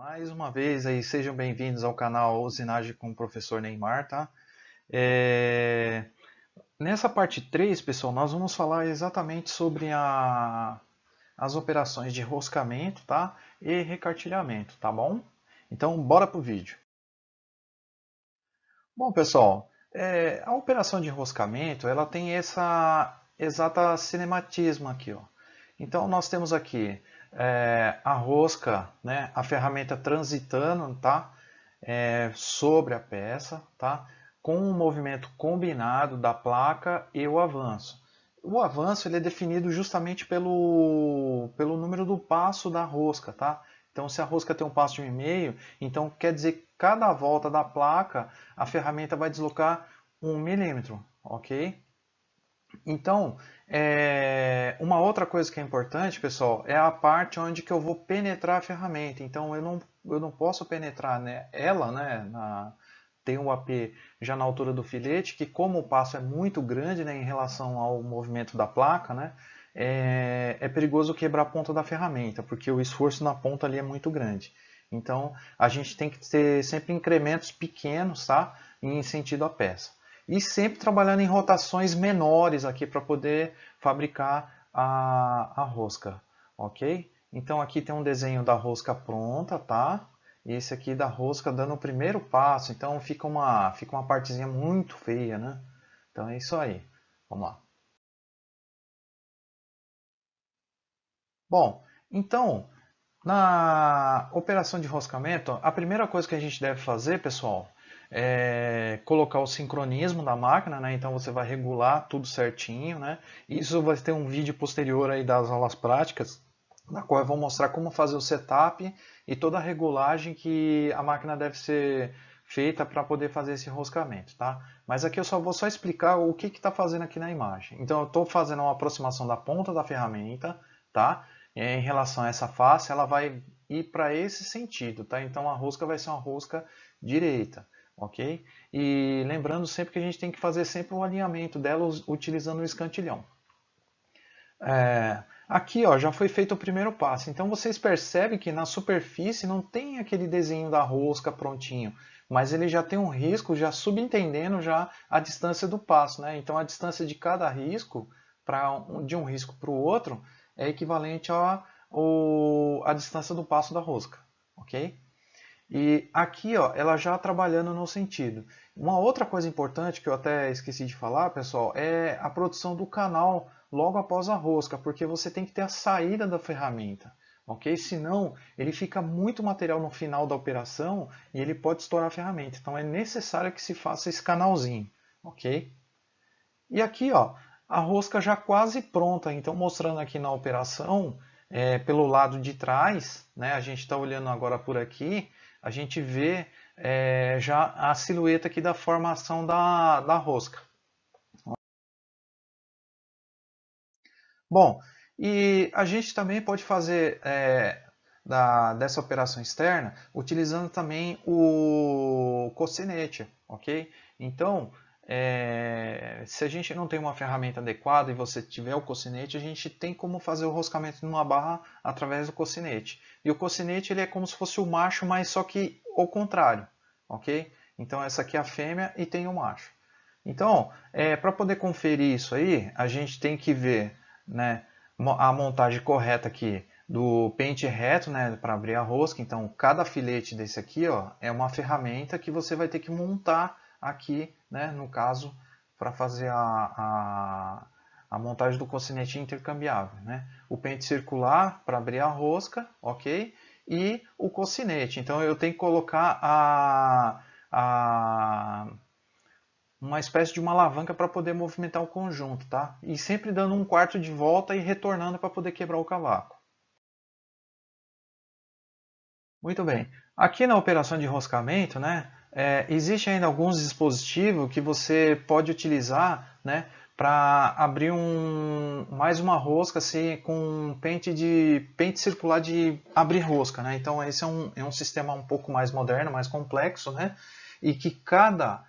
Mais uma vez aí, sejam bem-vindos ao canal Usinagem com o professor Neymar, tá? É, Nessa parte 3, pessoal, nós vamos falar exatamente sobre as operações de roscamento, tá? E recartilhamento, tá bom? Então, bora pro vídeo. Bom, pessoal, a operação de enroscamento, ela tem essa exata cinematismo aqui, ó. Então, nós temos aqui a rosca, né, a ferramenta transitando, tá, sobre a peça, tá, com um movimento combinado da placa e o avanço. O avanço ele é definido justamente pelo número do passo da rosca, tá? Então, se a rosca tem um passo de 1,5, então quer dizer que cada volta da placa a ferramenta vai deslocar 1 milímetro, ok? Então, uma outra coisa que é importante, pessoal, é a parte onde que eu vou penetrar a ferramenta. Então, eu não posso penetrar, né, ela, né, tem o AP já na altura do filete, que como o passo é muito grande, né, em relação ao movimento da placa, né, é perigoso quebrar a ponta da ferramenta, porque o esforço na ponta ali é muito grande. Então, a gente tem que ter sempre incrementos pequenos, tá, em sentido à peça. E sempre trabalhando em rotações menores aqui para poder fabricar a rosca, ok? Então aqui tem um desenho da rosca pronta, tá? E esse aqui da rosca dando o primeiro passo, então fica uma partezinha muito feia, né? Então é isso aí, vamos lá. Bom, então na operação de enroscamento, a primeira coisa que a gente deve fazer, pessoal, é colocar o sincronismo da máquina, né? Então você vai regular tudo certinho, né? Isso vai ter um vídeo posterior aí das aulas práticas, na qual eu vou mostrar como fazer o setup e toda a regulagem que a máquina deve ser feita para poder fazer esse enroscamento, tá? Mas aqui eu vou explicar o que está fazendo aqui na imagem. Então eu estou fazendo uma aproximação da ponta da ferramenta, tá? Em relação a essa face, ela vai ir para esse sentido, tá? Então a rosca vai ser uma rosca direita, ok? E lembrando sempre que a gente tem que fazer sempre um alinhamento dela utilizando o escantilhão. Aqui ó, já foi feito o primeiro passo, então vocês percebem que na superfície não tem aquele desenho da rosca prontinho, mas ele já tem um risco, já subentendendo já a distância do passo, né? Então a distância de cada risco, de um risco para o outro, é equivalente a distância do passo da rosca, ok? E aqui, ó, ela já trabalhando no sentido. Uma outra coisa importante que eu até esqueci de falar, pessoal, é a produção do canal logo após a rosca, porque você tem que ter a saída da ferramenta, ok? Senão, ele fica muito material no final da operação e ele pode estourar a ferramenta. Então, é necessário que se faça esse canalzinho, ok? E aqui, ó, a rosca já quase pronta. Então, mostrando aqui na operação, pelo lado de trás, né, a gente está olhando agora por aqui, a gente vê já a silhueta aqui da formação da rosca. Bom, e a gente também pode fazer dessa operação externa utilizando também o cocinete, ok? Então, se a gente não tem uma ferramenta adequada e você tiver o cocinete, a gente tem como fazer o roscamento numa barra através do cocinete. E o cocinete ele é como se fosse o macho, mas só que ao contrário, ok? Então essa aqui é a fêmea e tem o macho. Então, para poder conferir isso aí, a gente tem que ver, né, a montagem correta aqui do pente reto, né, para abrir a rosca. Então, cada filete desse aqui, ó, é uma ferramenta que você vai ter que montar aqui, né, no caso, para fazer a montagem do cocinete intercambiável, né? O pente circular para abrir a rosca, ok? E o cocinete. Então, eu tenho que colocar uma espécie de uma alavanca para poder movimentar o conjunto, tá? E sempre dando um quarto de volta e retornando para poder quebrar o cavaco. Muito bem. Aqui na operação de enroscamento, né, existe ainda alguns dispositivos que você pode utilizar, né, para abrir mais uma rosca assim, com um pente circular de abrir rosca, né? Então esse é um sistema um pouco mais moderno, mais complexo, né? E que cada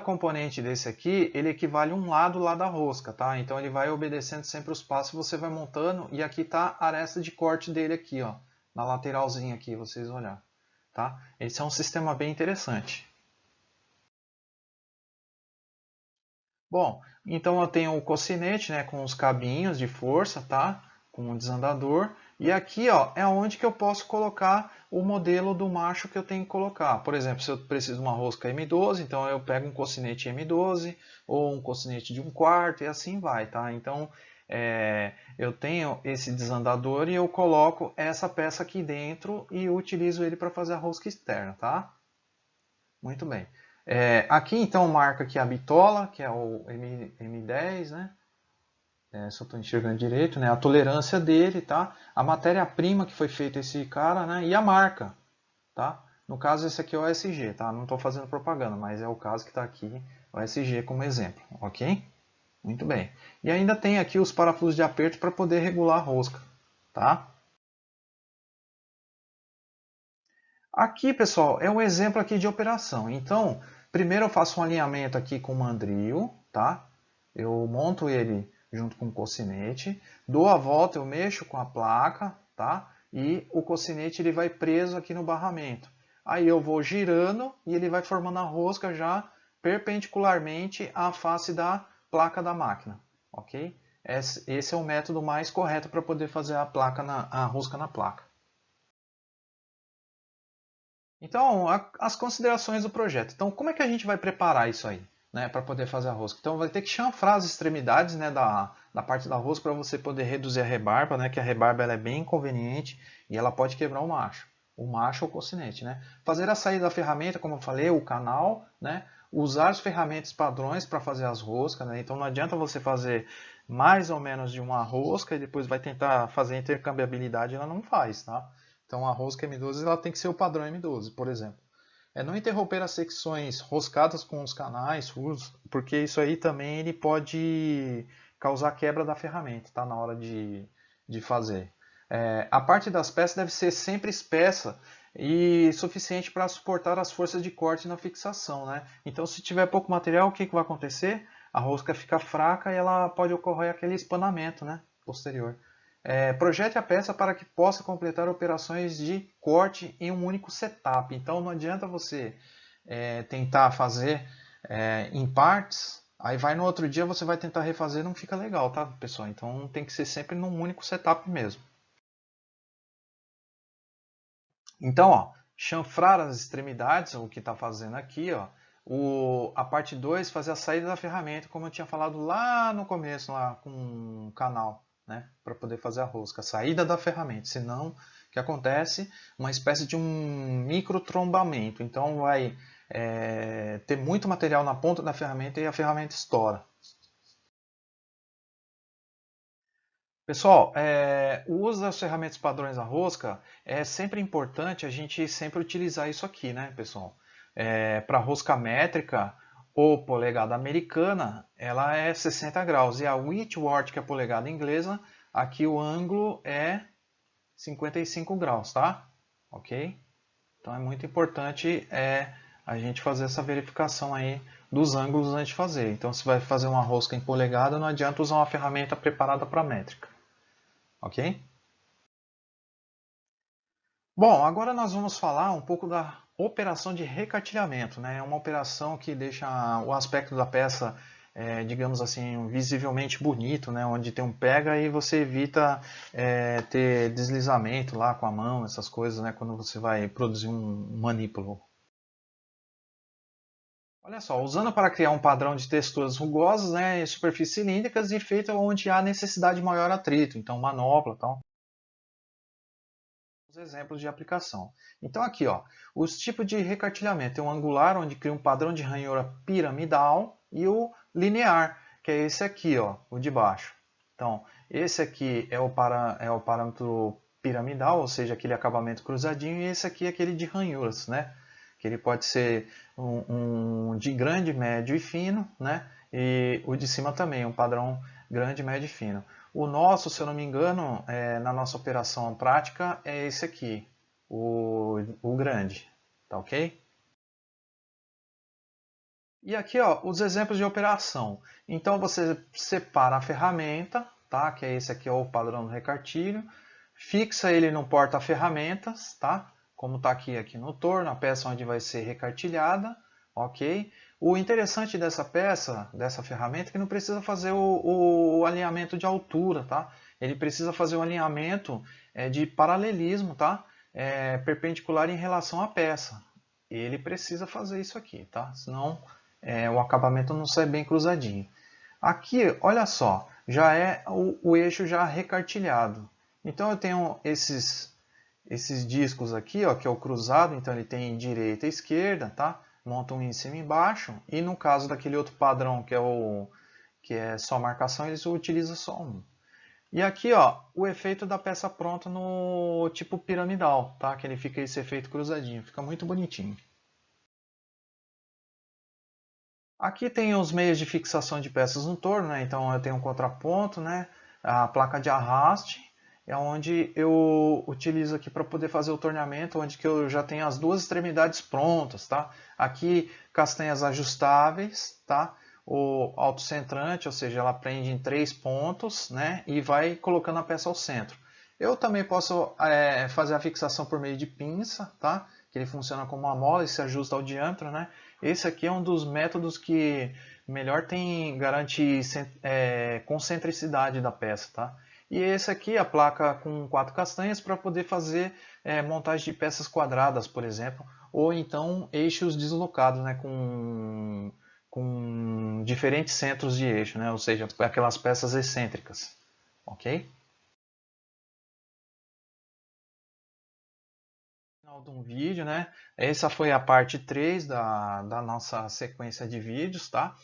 componente desse aqui, ele equivale a um lado lá da rosca, tá? Então ele vai obedecendo sempre os passos, você vai montando, e aqui está a aresta de corte dele aqui, ó. na lateralzinha aqui, vocês olhar, tá? Esse é um sistema bem interessante. Bom, então eu tenho o cocinete, né, com os cabinhos de força, tá? Com o desandador. E aqui, ó, é onde que eu posso colocar o modelo do macho que eu tenho que colocar. Por exemplo, se eu preciso de uma rosca M12, então eu pego um cocinete M12 ou um cocinete de 1/4 e assim vai, tá? Então, eu tenho esse desandador e eu coloco essa peça aqui dentro e utilizo ele para fazer a rosca externa, tá? Muito bem. Aqui então marca aqui a bitola, que é o M10, né? Se eu estou enxergando direito, né? A tolerância dele, tá? A matéria-prima que foi feita esse cara, né? E a marca, tá? No caso esse aqui é o OSG, tá? Não estou fazendo propaganda, mas é o caso que está aqui, o OSG como exemplo, ok? Muito bem. E ainda tem aqui os parafusos de aperto para poder regular a rosca, tá? Aqui, pessoal, é um exemplo aqui de operação. Então, primeiro eu faço um alinhamento aqui com o mandril, tá? Eu monto ele junto com o cocinete, dou a volta, eu mexo com a placa, tá? E o cocinete ele vai preso aqui no barramento. Aí eu vou girando e ele vai formando a rosca já perpendicularmente à face da placa da máquina, ok? Esse é o método mais correto para poder fazer a rosca na placa. Então, as considerações do projeto. Então, como é que a gente vai preparar isso aí, né, para poder fazer a rosca? Então, vai ter que chanfrar as extremidades, né, da parte da rosca para você poder reduzir a rebarba, né, que a rebarba ela é bem inconveniente e ela pode quebrar o macho ou o cocinete, né? Fazer a saída da ferramenta, como eu falei, o canal, né? Usar as ferramentas padrões para fazer as roscas, né? Então, não adianta você fazer mais ou menos de uma rosca e depois vai tentar fazer intercambiabilidade, ela não faz, tá? Então a rosca M12 ela tem que ser o padrão M12, por exemplo. Não interromper as secções roscadas com os canais, furos, porque isso aí também ele pode causar quebra da ferramenta, tá? Na hora de fazer. A parte das peças deve ser sempre espessa e suficiente para suportar as forças de corte na fixação, né? Então, se tiver pouco material, o que vai acontecer? A rosca fica fraca e ela pode ocorrer aquele espanamento, né? Posterior. Projete a peça para que possa completar operações de corte em um único setup. Então não adianta você tentar fazer em partes, aí vai no outro dia você vai tentar refazer, não fica legal, tá, pessoal? Então tem que ser sempre num único setup mesmo. Então, ó, chanfrar as extremidades, o que está fazendo aqui, ó, a parte 2, fazer a saída da ferramenta, como eu tinha falado lá no começo, lá com o canal, né, para poder fazer a rosca, a saída da ferramenta, senão o que acontece? Uma espécie de um microtrombamento, então vai ter muito material na ponta da ferramenta e a ferramenta estoura. Pessoal, o uso das ferramentas padrões da rosca é sempre importante a gente sempre utilizar isso aqui, né, pessoal? Para rosca métrica ou polegada americana, ela é 60 graus. E a Whitworth, que é a polegada inglesa, aqui o ângulo é 55 graus, tá? Ok? Então é muito importante a gente fazer essa verificação aí dos ângulos antes de fazer. Então se vai fazer uma rosca em polegada, não adianta usar uma ferramenta preparada para métrica. Ok? Bom, agora nós vamos falar um pouco da operação de recartilhamento, né? É uma operação que deixa o aspecto da peça, digamos assim, visivelmente bonito, né? Onde tem um pega e você evita ter deslizamento lá com a mão, essas coisas, né? Quando você vai produzir um manípulo. Olha só, usando para criar um padrão de texturas rugosas, né? Superfícies cilíndricas e feito onde há necessidade de maior atrito, então manopla, tal. Os exemplos de aplicação. Então aqui, ó, os tipos de recartilhamento. Tem o angular, onde cria um padrão de ranhura piramidal, e o linear, que é esse aqui, ó, o de baixo. Então, esse aqui é o parâmetro piramidal, ou seja, aquele acabamento cruzadinho, e esse aqui é aquele de ranhuras, né? Que ele pode ser um de grande, médio e fino, né? E o de cima também, um padrão grande, médio e fino. O nosso, se eu não me engano, na nossa operação prática, é esse aqui, o grande, tá ok? E aqui, ó, os exemplos de operação. Então, você separa a ferramenta, tá? Que é esse aqui, é o padrão do recartilho. fixa ele no porta-ferramentas, tá? Como está aqui no torno, a peça onde vai ser recartilhada, ok? O interessante dessa peça, dessa ferramenta, é que não precisa fazer o alinhamento de altura, tá? Ele precisa fazer o alinhamento de paralelismo, tá? Perpendicular em relação à peça. Ele precisa fazer isso aqui, tá? Senão o acabamento não sai bem cruzadinho. Aqui, olha só, já é o eixo já recartilhado. Então eu tenho esses discos aqui, ó, que é o cruzado, então ele tem direita e esquerda, tá? Monta um em cima e embaixo. E no caso daquele outro padrão que é só marcação, eles utilizam só um. E aqui, ó, o efeito da peça pronta no tipo piramidal, tá? Que ele fica esse efeito cruzadinho, fica muito bonitinho. Aqui tem os meios de fixação de peças no torno, né? Então eu tenho um contraponto, né? A placa de arraste, é onde eu utilizo aqui para poder fazer o torneamento, onde que eu já tenho as duas extremidades prontas, tá? Aqui castanhas ajustáveis, tá? O autocentrante, ou seja, ela prende em 3 pontos, né? E vai colocando a peça ao centro. Eu também posso fazer a fixação por meio de pinça, tá? Que ele funciona como uma mola e se ajusta ao diâmetro, né? Esse aqui é um dos métodos que melhor garante concentricidade da peça, tá? E esse aqui, a placa com 4 castanhas para poder fazer montagem de peças quadradas, por exemplo, ou então eixos deslocados, né? Com diferentes centros de eixo, né? Ou seja, aquelas peças excêntricas, ok? Final de um vídeo, né? Essa foi a parte 3 da nossa sequência de vídeos, tá?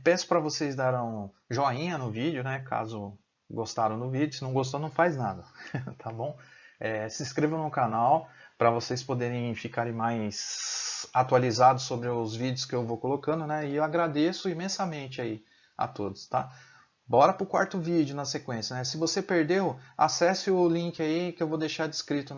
Peço para vocês darem um joinha no vídeo, né? Caso gostaram do vídeo. Se não gostou, não faz nada, tá bom? Se inscrevam no canal para vocês poderem ficarem mais atualizados sobre os vídeos que eu vou colocando, né? E eu agradeço imensamente aí a todos, tá? Bora pro quarto vídeo na sequência, né? Se você perdeu, acesse o link aí que eu vou deixar descrito